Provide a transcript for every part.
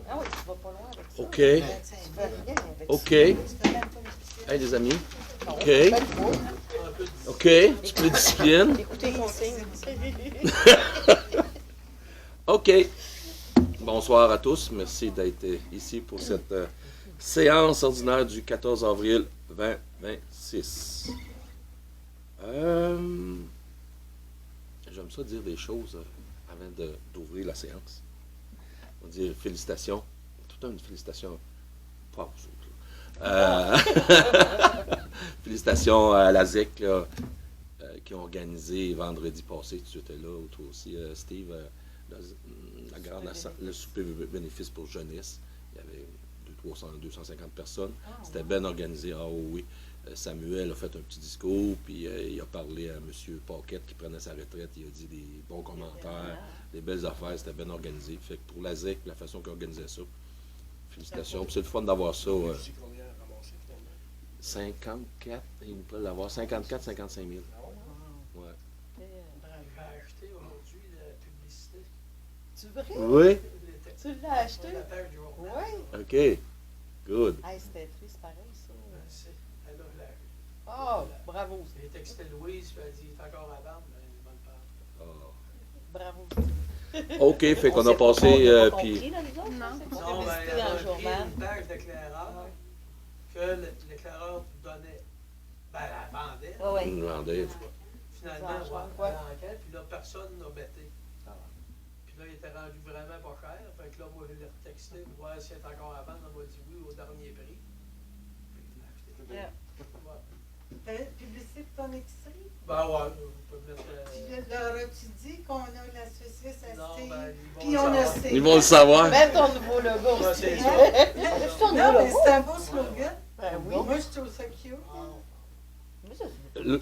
Ah oui, tu vas pas loin avec ça. OK. Tu fais rien avec OK. ça. Tu fais même pas Hey, les amis. non, OK. fais pas. OK. Un petit peu de discipline. Écoutez consigne. OK. Bonsoir à tous. Merci d'être ici pour cette séance ordinaire du 14 avril 2026. J'aime ça dire des choses avant d'ouvrir la séance. On va dire félicitations. Tout une félicitation. Pas aux autres. Félicitations à la ZEC là, qui ont organisé vendredi passé. Tu étais là, toi aussi, Steve. Le souper bénéfice pour jeunesse. Il y avait 250 personnes. C'était bien organisé. Ah oui. Samuel a fait un petit discours, puis il a parlé à M. Paquette qui prenait sa retraite. Il a dit des bons commentaires, des belles affaires. C'était bien organisé. Fait que pour la ZEC, la façon qu'il organisait ça, félicitations. Puis c'est le fun d'avoir ça. 54, il peut l'avoir. 54, 55 000. Ouais. J'ai acheté aujourd'hui la publicité. Tu vrai? Oui. Tu l'as acheté? La page du journal. Oui. OK. Good. Hey, c'était triste pareil, ça. Elle a la- Oh, bravo. J'ai texté Louise, puis elle dit, il est encore à vendre, mais elle va le faire. Bravo. OK, fait qu'on a On passé. s'est pas puis compris, là, nous autres, Non. c'est qu'on Non, a ben, visité elle dans a le pris journal. une page d'éclaireur que l'éclaireur donnait. Ben, elle vendait. Oui, oui. On vendait. Finalement, Ça ouais, change, ouais. elle enquête, puis là, personne n'a bêté. Puis là, il était rendu vraiment pas cher. Fait que là, moi, je l'ai retexté pour voir si elle est encore à vendre. Elle m'a dit oui au dernier prix. Fait que je l'ai acheté. Yeah. Ouais. Publicité de ton épicerie. Ben ouais, vous pouvez mettre. Puis leur as-tu dit qu'on a la saucisse à Non, Steve? ben, Puis on a Steve. Ils vont le savoir. Même ton nouveau logo. Ouais, c'est c'est vrai. ça. C'est ton Non, nouveau mais logo. c'est un beau slogan. Ben oui. Moi, je trouve ça cute. Mais ça,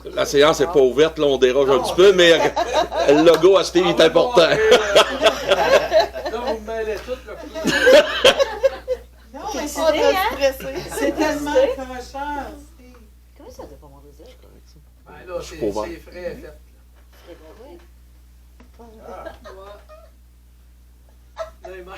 c'est- La séance n'est pas ouverte, là, on déroge un petit peu, mais le logo à Steve est important. Là, vous me mêlez tout, là. Non, mais On c'est est stressé. c'est tellement accrocheur, Steve. Comment ça, t'as pas mangé ça? Ben là, c'est pas ouvert. frais, fait. Oui. Là, il m'a-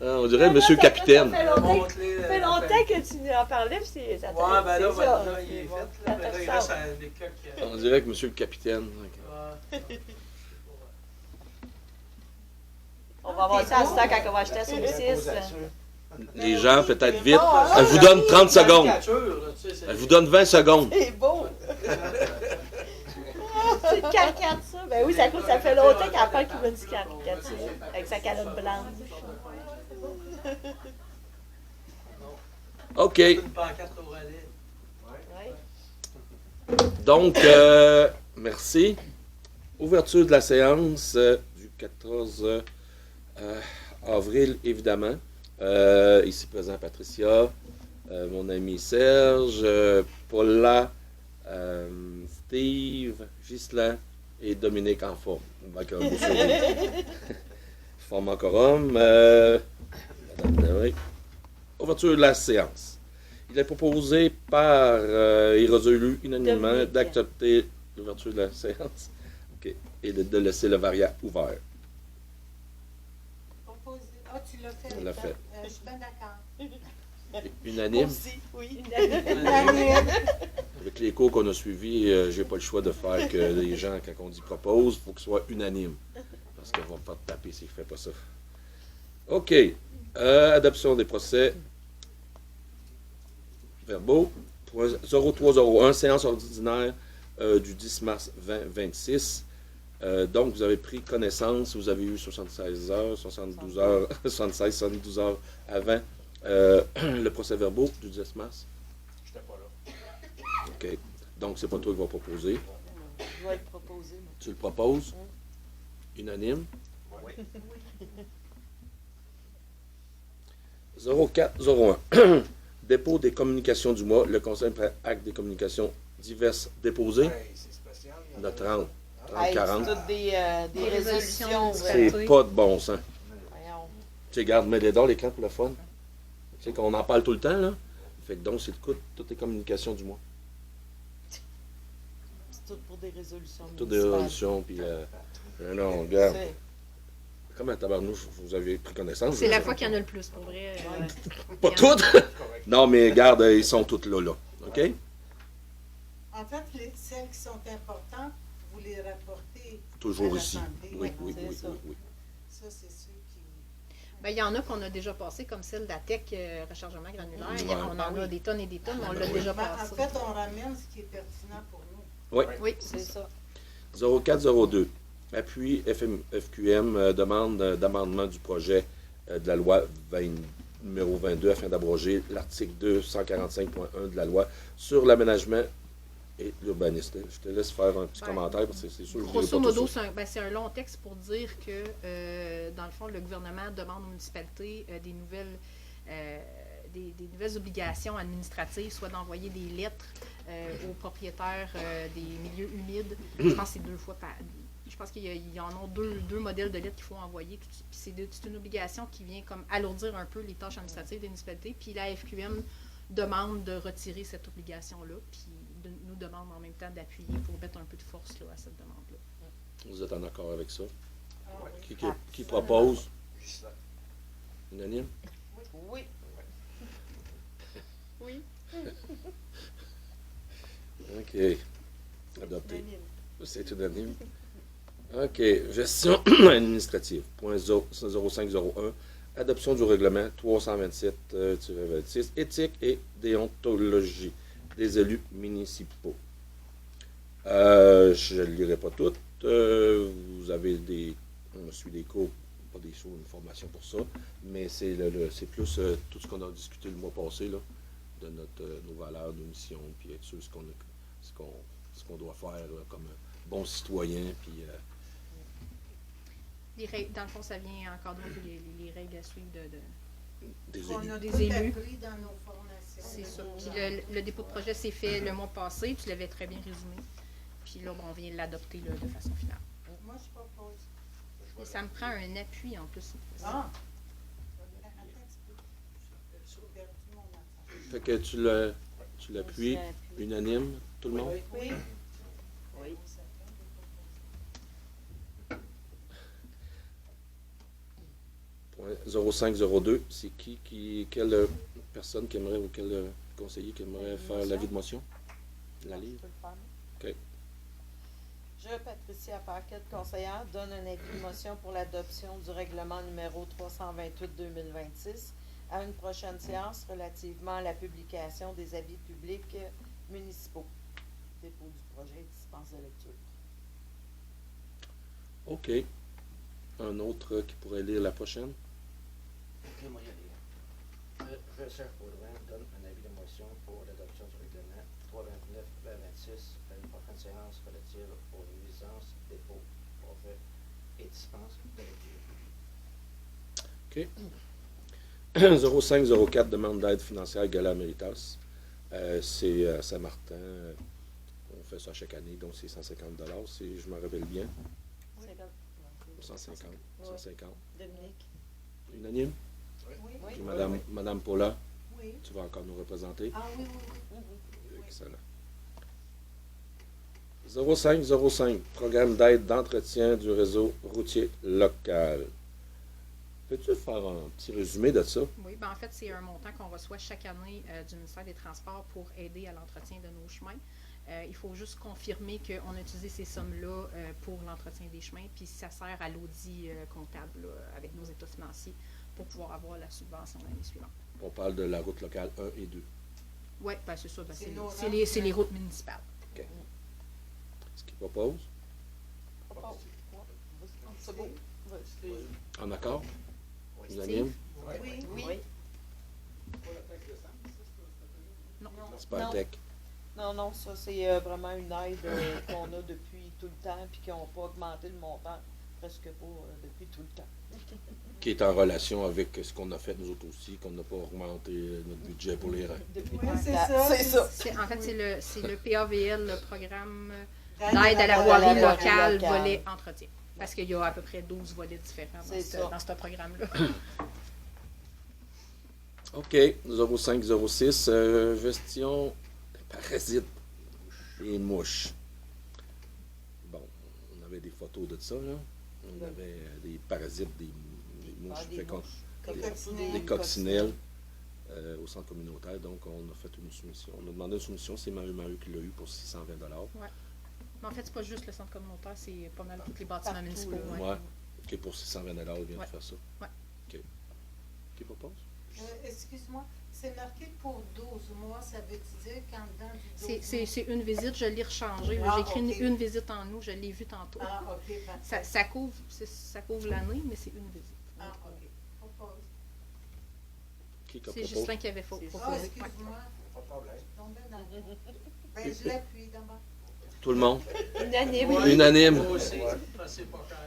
On dirait Monsieur Capitaine. montré, Ça fait longtemps que tu en parlais, puis ça Ouais, ben là, c'est ça. là, il est fait. Là, Ça mais là, il ressemble. reste des coques. On dirait que Monsieur le Capitaine. Ouais. On va avoir ça à ce temps quand on va acheter la saucisse. Les gens, peut-être vite. Elle vous donne 30 secondes. Elle vous donne 20 secondes. C'est beau. C'est une caricature, ça. Ben oui, ça fait longtemps qu'elle parle qu'il veut une caricature. Avec sa calotte blanche. OK. Une pancarte au relais. Oui. Donc, merci. Ouverture de la séance du 14 avril, évidemment. Ici présent, Patricia, mon ami Serge, Paula, Steve, Ghislain et Dominique en forme. Avec un beau sourire. Forme encore homme. Madame Derrick. Ouverture de la séance. Il est proposé par et résolu unanimement Dominique. d'accepter l'ouverture de la séance. OK. Et de laisser le variant ouvert. Proposé. Ah, tu l'as fait. On l'a fait. Je suis bien d'accord. Unanime. Aussi, oui. Avec les cours qu'on a suivis, j'ai pas le choix de faire que les gens, quand on dit propose, il faut qu'ils soient unanimes. Parce qu'ils vont pas te taper s'ils ne font pas ça. OK. Adoption des procès verbaux. 0301, séance ordinaire du 10 mars 2026. Donc, vous avez pris connaissance, vous avez eu 76 heures, 72 heures, 76, 72 heures avant le procès verbaux du 10 mars. J'étais pas là. OK. Donc, c'est pas toi qui vas proposer. Je vais le proposer. moi. Tu le proposes? Unanime? Oui. 0401. Dépôt des communications du mois. Le Conseil prend acte des communications diverses déposées. Hey, c'est spécial. Il y en a 30. Hey, 40. c'est toutes des résolutions. C'est pas de bon sens. Voyons. Tu sais, regarde, mets-les dans l'écran pour le fun. Tu sais qu'on en parle tout le temps, là. Fait que donc, c'est toutes les communications du mois. C'est tout pour des résolutions. Toutes des municipales. résolutions, puis... non, regarde. C'est- Comment tabarnouche, vous avez pris connaissance? C'est la fois qu'il y en a le plus, pour vrai. Pas toutes? Non, mais regarde, ils sont toutes là. OK? En fait, celles qui sont importantes, vous les rapportez Toujours à ici. l'Assemblée. Oui, oui, c'est oui, ça. oui. Ça, c'est ceux qui... Ben, il y en a qu'on a déjà passé, comme celle d'ATEC, rechargement granulaire. Ouais. On en a des tonnes et des tonnes, mais on l'a Oui. déjà Ben, en passé. fait, on ramène ce qui est pertinent pour nous. Oui. Oui, C'est ça. 0402. Appui FQM demande d'amendement du projet de la loi numéro 22 afin d'abroger l'article 245.1 de la loi sur l'aménagement et l'urbanisme. Je te laisse faire un petit commentaire parce que c'est sûr que je dirai Grosso pas modo, tout ça. c'est un long texte pour dire que, dans le fond, le gouvernement demande aux municipalités des nouvelles obligations administratives, soit d'envoyer des lettres aux propriétaires des milieux humides. Je pense que c'est 2 fois par... Je pense qu'il y en a deux modèles de lettres qu'il faut envoyer. Puis c'est une obligation qui vient comme alourdir un peu les tâches administratives des municipalités. Puis la FQM demande de retirer cette obligation-là, puis nous demande en même temps d'appuyer pour mettre un peu de force là, à cette demande-là. Vous êtes en accord avec ça? Ah, oui. Qui propose? Juste Unanime? Oui. Oui. OK. Adopté. Unanime. C'est unanime. OK. Gestion administrative. Point 0501. Adoption du règlement 327-26. Éthique et déontologie des élus municipaux. Je ne le lirai pas toutes. Vous avez on suit des cours, pas des shows, une formation pour ça, mais c'est plus tout ce qu'on a discuté le mois passé, là, de nos valeurs, nos missions, puis être sûr ce qu'on doit faire là, comme bon citoyen, puis Les règles, dans le fond, ça vient encadrer les règles à suivre des On élus. a Des tout élus. appris dans nos formations. C'est ça. Puis le dépôt de projet s'est fait le mois passé, tu l'avais très bien résumé. Puis là, on vient l'adopter là, de façon finale. Moi, je propose. Et ça me prend un appui en plus. Ah! Attends un petit peu. J'ai perdu mon enfant. Fait que tu l'appuies, unanime, tout le monde? Oui. Oui. Point 0502, c'est quelle personne qui aimerait ou quel conseiller qui aimerait faire l'avis de motion? La Je lire? peux le faire. OK. Je, Patricia Paquette, conseillère, donne un avis de motion pour l'adoption du règlement numéro 328-2026 à une prochaine séance relativement à la publication des avis publics municipaux. Dépôt du projet et dispense de lecture. OK. Un autre qui pourrait lire la prochaine? Ok, moi, y aller. Je, Serge Baudouin, donne un avis de motion pour l'adoption du règlement 329-2026 à une prochaine séance relative aux nuisances, dépôts, projets et dispenses de lecture. OK. 0504, demande d'aide financière Gala Méritas. C'est à Saint-Martin. On fait ça chaque année, donc c'est 150 si je me rappelle bien. 150. 150. Dominique. Unanime? Oui. Oui. Puis Madame Paula, Oui. tu vas encore nous représenter? Ah oui, oui, oui. Excellent. 0505, programme d'aide d'entretien du réseau routier local. Peux-tu faire un petit résumé de ça? Oui, ben en fait, c'est un montant qu'on reçoit chaque année du ministère des Transports pour aider à l'entretien de nos chemins. Il faut juste confirmer qu'on a utilisé ces sommes-là pour l'entretien des chemins, puis ça sert à l'audit comptable là, avec nos états financiers pour pouvoir avoir la subvention l'année suivante. On parle de la route locale 1 et 2. Oui, ben c'est ça, ben, C'est c'est nos les routes municipales. Ce qu'il propose? C'est beau. En accord? Oui. Unanime? Oui. Oui. Non. C'est pas Non. un tech. Non, ça c'est vraiment une aide qu'on a depuis tout le temps, puis qui n'ont pas augmenté le montant, presque pas depuis tout le temps. Qui est en relation avec ce qu'on a fait nous autres aussi, qu'on n'a pas augmenté notre budget pour les rangs. Depuis Oui, tout le c'est temps. ça. C'est ça. En fait, c'est le PAVL, le programme D'aide d'aide à la la voirie voirie locale, locale. volet entretien. Parce qu'il y a à peu près 12 volets différents C'est ça. dans ce programme-là. OK. 0506, gestion des parasites et mouches. Bon, on avait des photos de ça, là. On avait des parasites, des mouches, Ah, des fait qu'on- mouches. Des coccinelles. des coccinelles au centre communautaire. Donc, on a fait une soumission. On a demandé une soumission, c'est Maru qui l'a eu pour 620 Mais en fait, c'est pas juste le centre communautaire, c'est pas mal tous les bâtiments Partout, municipaux. là. Ouais. Ouais. OK, pour 620 il vient Ouais. de faire ça. Ouais. OK. Qui propose? Excuse-moi, c'est marqué pour 12 mois, ça veut dire qu'en dedans du 12 C'est une visite, je l'ai rechangée. Ah, J'ai écrit ok. une visite en août, je l'ai vue tantôt. Ah, ok, parfait. Ça couvre l'année, mais c'est une visite. Ah, ok. Propose. Qui C'est propose? Justin qui avait C'est Ah, proposé. Ouais. excuse-moi, Pas de problème. je tombais dans le... Ben, je l'appuie d'abord. Tout le monde? Unanime. Ouais. Unanime. Moi aussi, parce que c'est pas cher.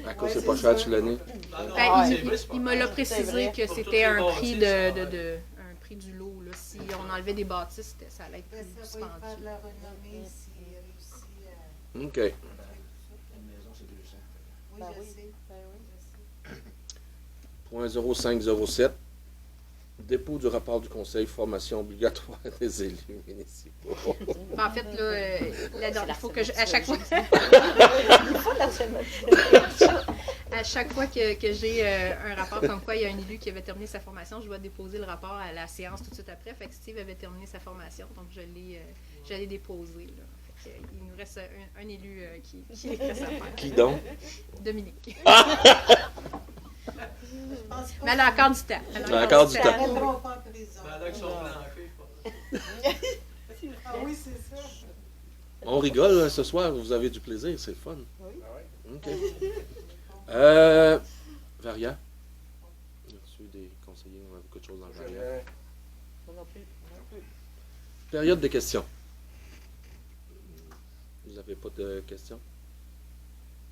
À cause Ouais, c'est c'est pas cher, ça. tu l'année? Non, non, Ben, c'est vrai, c'est pas il me cher. l'a C'est précisé vrai. que Pour c'était toutes un les prix bâtisses, un prix du lot. Là. Si on enlevait des bâtisses, ça allait être Ben, plus ça va y faire de dispendieux. la renommée s'il réussit à... OK. faire tout ça. Une maison, c'est 200. Oui, Ben je oui. sais. Ben oui. Je sais. Point 0507. Dépôt du rapport du Conseil, formation obligatoire des élus municipaux. Ben, en fait, là, il faut que à chaque fois, Il faut la semaine. à chaque fois que j'ai un rapport comme quoi il y a un élu qui avait terminé sa formation, je dois déposer le rapport à la séance tout de suite après. Fait que Steve avait terminé sa formation, donc je l'ai déposé. Là. Fait que, il nous reste un élu qui reste à faire. Qui donc? Dominique. Je pense pas Mais elle a encore du temps. Elle a encore du qu'ils temps. n'arrêteront pas en prison. Ben, là, avec son plancher, je pense. Ah oui, c'est ça. On rigole hein, ce soir, vous avez du plaisir, c'est le fun. Ah ouais? OK. Varia? Il y a reçu des conseillers, on a beaucoup de choses dans le Varia. Jamais. Moi non plus. Non plus. Période de questions. Vous n'avez pas de questions?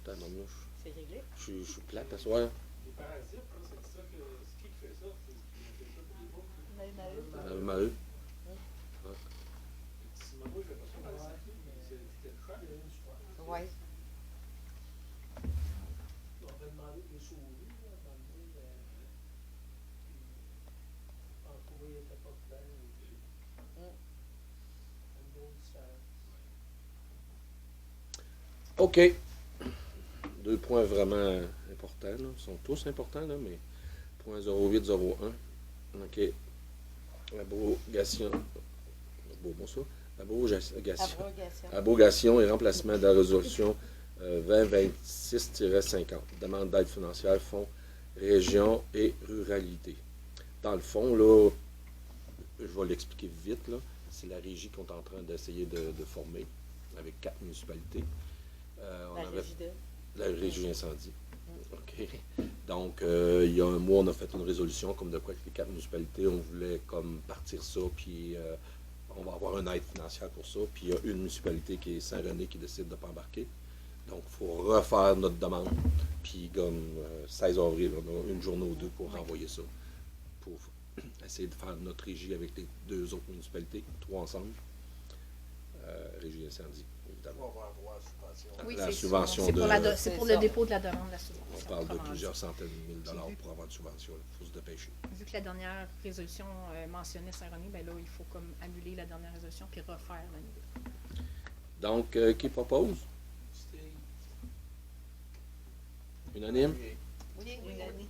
Tabarnouche. C'est réglé. Je suis plate à soir. Les parasites, hein, c'est ça que. C'est qui fait ça? C'est ça pour les boucs. Maheu. Si Maman, il fait pas ça, parasite, c'est le choix. Oui. On va demander des souris, là, à un moment donné, puis en trouver, il n'était pas clair. Une autre différence. OK. Deux points vraiment importants. Là. Ils sont tous importants, là, mais point 0801. OK. Abrogation. Bon, ça. Abrogation. Abrogation. Abrogation et remplacement de la résolution 2026-50. Demande d'aide financière, fonds, région et ruralité. Dans le fond, là, je vais l'expliquer vite, là. C'est la régie qu'on est en train d'essayer de former avec 4 municipalités. On La avait régie de... la régie incendie. OK. Donc, il y a un mois, on a fait une résolution comme de quoi que les 4 municipalités, on voulait comme partir ça, puis on va avoir une aide financière pour ça. Puis il y a une municipalité qui est Saint-René qui décide de ne pas embarquer. Donc, il faut refaire notre demande. Puis, comme 16 avril, on a une journée ou deux pour renvoyer ça. Pour essayer de faire notre régie avec les 2 autres municipalités, 3 ensemble. Régie incendie, On évidemment. va avoir subvention. Oui, La c'est subvention c'est pour, de- c'est pour C'est le ça. dépôt de la demande de la On subvention. parle de autrement plusieurs dit. centaines de mille dollars pour avoir une subvention. Il faut se dépêcher. Vu que la dernière résolution mentionnait Saint-René, ben là, il faut comme annuler la dernière résolution puis refaire la nouvelle. Donc, qui propose? C'était Unanime? Oui, unanime.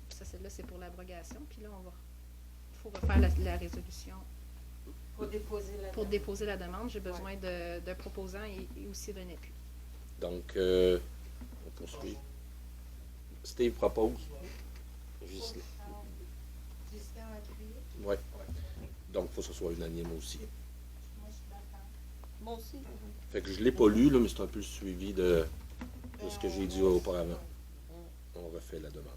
Ça, celle-là, c'est pour l'abrogation. Puis là, il faut refaire la résolution. Pour déposer la Pour demande. déposer la demande, j'ai besoin d'un proposant et aussi d'un appui. Donc, on poursuit. Steve propose. Gisèle. Justin a appuyé. Oui. Donc, il faut que ce soit unanime aussi. Moi, je suis d'accord. Moi aussi. Fait que je ne l'ai pas lu, là, mais c'est un peu le suivi de ce que j'ai dit auparavant. On refait la demande.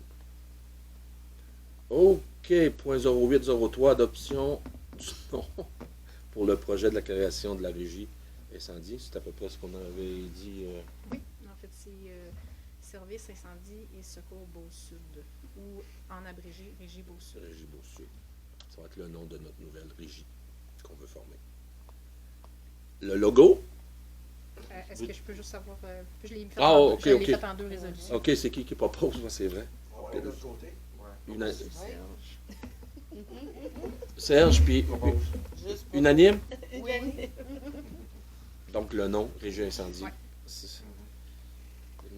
OK. Point 0803, adoption du nom pour le projet de la création de la régie incendie. C'est à peu près ce qu'on avait dit. Oui, en fait, c'est Service incendie et secours Beau-Sud, ou en abrégé, Régie Beau-Sud. Régie Beau-Sud. Ça va être le nom de notre nouvelle régie qu'on veut former. Le logo. Est-ce que je peux juste savoir... je l'ai fait, Ah, en, ok, je l'ai ok. fait en 2 résolutions. OK, c'est qui propose? Ouais, c'est vrai. On va aller de l'autre côté. Ouais. Serge, puis Juste pour... unanime. Unanime. Donc, le nom, Régie Incendie. Ouais.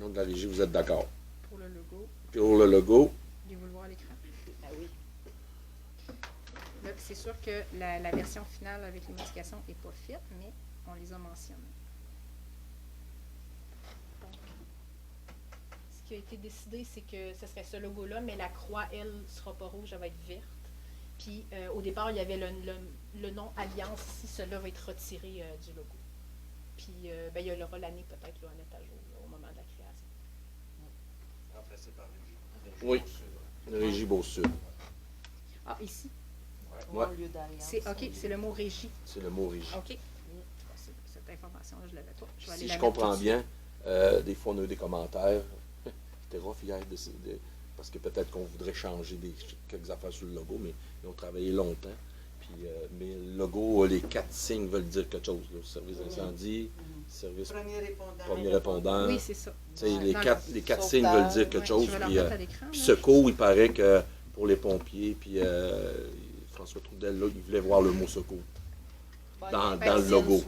Au nom de la régie, vous êtes d'accord. Pour le logo, Pour le logo, voulez-vous le voir à l'écran? Ah oui. Là, c'est sûr que la version finale avec les modifications n'est pas faite, mais on les a mentionnées. Donc, ce qui a été décidé, c'est que ce serait ce logo-là, mais la croix, elle, ne sera pas rouge, elle va être verte. Puis, au départ, il y avait le nom Alliance. Si cela va être retiré du logo. Puis, il y aura l'année peut-être là, à mettre à jour là, au moment de la création. Remplacé par Régie. oui, Régie Beau-Sud. Ah, ici? Ouais. Au lieu d'alliance. OK, c'est le mot régie. C'est le mot Régie. OK. Cette information-là, je ne l'avais pas. Je vais aller Si la je mettre comprends tout de bien, des fois, on a eu des commentaires. C'était rough hier, parce que peut-être qu'on voudrait changer quelques affaires sur le logo, mais ils ont travaillé longtemps. Puis, mais le logo, les 4 signes veulent dire quelque chose. Là. Service d'incendie, service premier répondant. Oui, c'est ça. Tu sais, Ouais. les Dans quatre signes veulent dire quelque Ouais, chose. je vais la Puis, remettre à l'écran, puis là. secours, il paraît que pour les pompiers, puis François Trudel, là, il voulait voir le mot secours. dans le logo.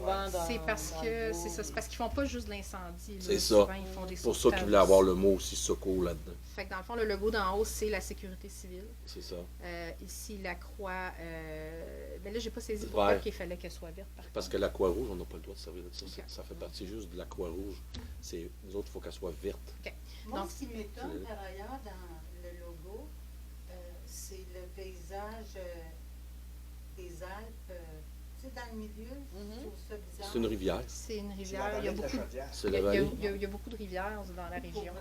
C'est parce que c'est ça, c'est parce qu'ils font pas juste de l'incendie. C'est ça. Souvent, ils font des C'est pour ça sauvetages qu'ils voulaient avoir aussi. le mot aussi secours là-dedans. Fait que dans le fond, le logo d'en haut, c'est la sécurité civile. C'est ça. Ici, la croix. Ben là, j'ai pas saisi pourquoi Vert. qu'il fallait qu'elle soit verte. Par Parce contre. que la Croix-Rouge, on n'a pas le droit de servir de ça. Ok. Ça fait partie juste de la Croix-Rouge. Nous autres, il faut qu'elle soit verte. Moi, Donc, ce qui m'étonne par ailleurs dans le logo, c'est le paysage des Alpes. Tu sais, dans le milieu, je trouve ça bizarre. C'est une rivière. C'est une C'est rivière. la Il y a vallée de la beaucoup, Chaudière. C'est il y la a- il y a- vallée. il y a beaucoup de rivières dans la région.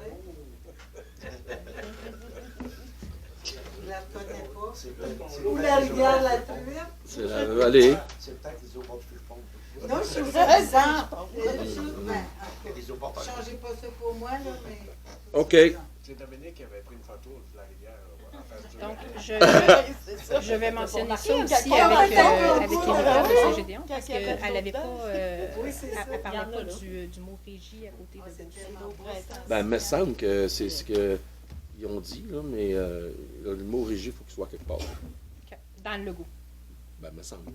Je la connais pas. C'est peut-être- Ou la rivière la truite. C'est la vallée. C'est peut-être les eaux bord du Fishpond. Non, je trouve ça bizarre. Les eaux bord Changez pas ça pour moi, là, mais. OK. C'est Dominique qui avait pris une photo de la rivière. En face du Donc, lac. je vais mentionner ça remarqué, aussi quand il y avec, avait avec le logo, l'éditeur de Saint-Gédéon, quand parce il y avait qu'elle n'avait pas, Oui, c'est ça. elle parlait Il y en a, pas là. du mot régie à côté Ah, de c'est Beauce. tellement beau, ça. Ben, il me semble que c'est ce qu'ils ont dit, là, mais le mot régie, il faut qu'il soit quelque part. OK. Dans le logo. Ben, il me semble. là.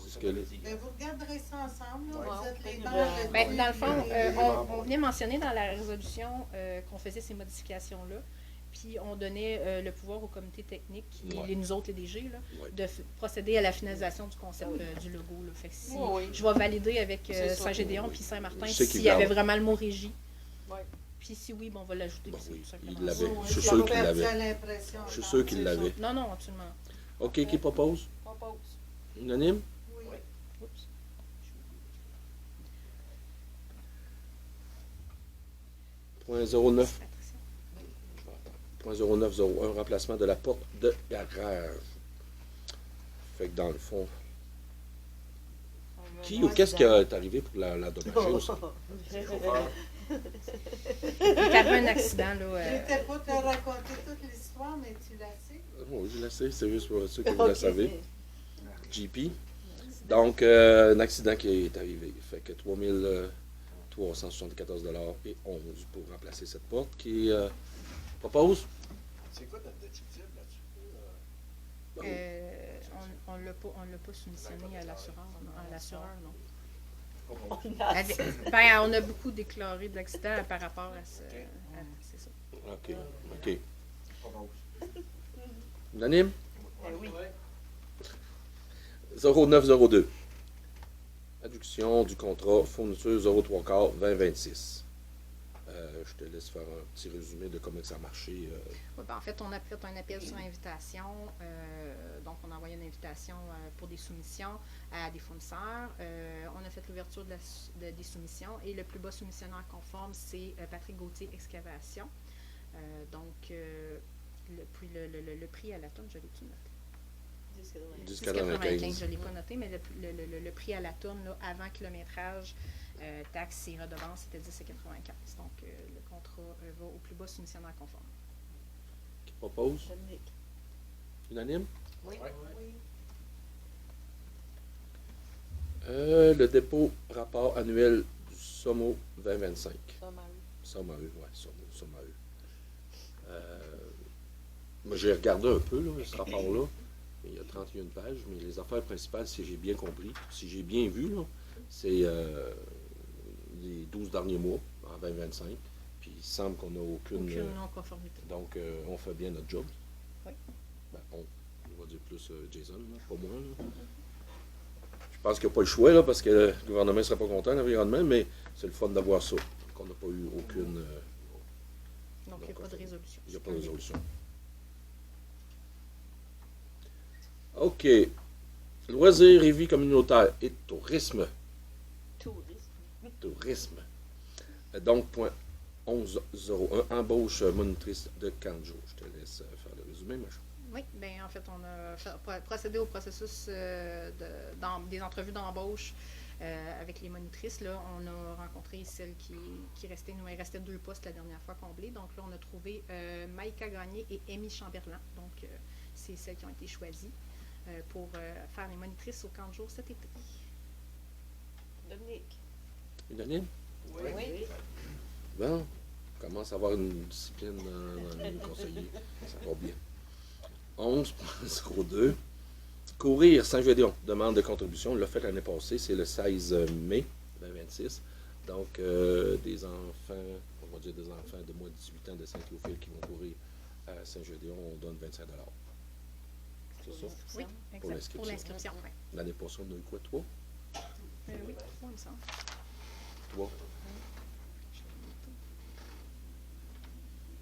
C'est ce que Ben, vous regarderez ça ensemble, là. Ouais. Vous êtes les Ben, bancs Ben, dans le fond, de on venait mentionner dans la résolution qu'on faisait ces modifications-là, puis on donnait le pouvoir au comité technique, qui Ouais. nous autres, les DG, là, Ouais. de procéder à la finalisation du concept du logo. Là. Fait que si, Oui. je vais valider avec C'est sûr. Saint-Gédéon puis Saint-Martin Je sais qu'ils s'il y avait gardent. vraiment le mot régie. Ouais. Puis si oui, bon, on va l'ajouter. Bon, puis c'est oui, tout il simplement l'avait. ça. Je suis sûr qu'il l'avait. l'impression. Je suis sûr qu'il l'avait. Non, non, absolument. OK, qui propose? Propose. Unanime? Oui. Oups. Point 09. Patricia. Point 0901, remplacement de la porte de garage. Fait que dans le fond, qui ou qu'est-ce qui est arrivé pour la dommager aussi? Il est arrivé un accident, Je là. n'étais pas te raconter toute l'histoire, mais tu la sais. Oui, je la sais, c'est juste pour ceux que vous la savez. JP. Donc, un accident qui est arrivé. Fait que 374 et 11 pour remplacer cette porte. Qui propose? C'est quoi notre déductible là-dessus? On ne l'a pas soumissionné à l'assureur, non. Non. On Ben, on a beaucoup déclaré d'accidents par rapport à ce. C'est ça. OK. OK. Unanime? oui. 0902. Adduction du contrat fourniture 03 2026. Je te laisse faire un petit résumé de comment ça a marché. Ouais, ben, en fait, on a fait un appel sur invitation. Donc, on a envoyé une invitation pour des soumissions à des fournisseurs. On a fait l'ouverture des soumissions et le plus bas soumissionnaire conforme, c'est Patrick Gauthier Excavation. Donc, le prix à la tonne, je l'ai-tu noté? 10,95. Je ne l'ai pas noté, mais le prix à la tonne, là, avant kilométrage, taxes et redevances, c'était 10,95. Donc, le contrat va au plus bas soumissionnaire conforme. Qui propose? Unanime? Oui. Oui. Le dépôt rapport annuel du SOMO 2025. Ça m'a eu. SOMAE, oui, SOMAE. Moi, j'ai regardé un peu, là, ce rapport-là. Il y a 31 pages, mais les affaires principales, si j'ai bien compris, si j'ai bien vu, là, c'est les 12 derniers mois, en 2025, Puis il semble qu'on n'a aucune. Aucune non-conformité. Donc, on fait bien notre job. Oui. Ben, on va dire plus Jason, là, pas moi. Là. Je pense qu'il n'y a pas le choix, là, parce que le gouvernement ne serait pas content, l'environnement, mais c'est le fun d'avoir ça. Qu'on n'a pas eu aucune. Donc, il n'y a pas de résolution. Il n'y a pas de résolution. OK. Loisirs et vie communautaire et tourisme. Tourisme. Donc, point 1101, embauche monitrice de Kanjo. Je te laisse faire le résumé, Macha. Oui, bien en fait, on a procédé au processus des entrevues d'embauche avec les monitrices. Là, on a rencontré celles qui restaient. Il restait 2 postes la dernière fois comblés. Donc là, on a trouvé Maïka Gagné et Amy Chamberlain. Donc, c'est celles qui ont été choisies pour faire les monitrices au camp de jour cet été. Dominique. Unanime? Oui. Bon, on commence à avoir une discipline dans les conseillers. Ça va bien. 11.02. Courir Saint-Gédéon. Demande de contribution. On l'a fait l'année passée. C'est le 16 mai 2026. Donc, des enfants, on va dire des enfants de moins de 18 ans de Saint-Théophile qui vont courir à Saint-Gédéon, on donne 25 $. C'est ça? Oui, Pour exact. Pour l'inscription, oui. L'année passée, on a eu quoi? 3? Oui, 3, il me semble. 3.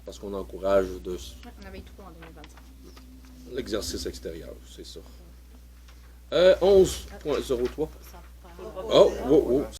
Parce qu'on encourage de Oui, on avait eu 3 en 2025. l'exercice extérieur, c'est ça. 11.03. Ça prend. Oh, oh, oh.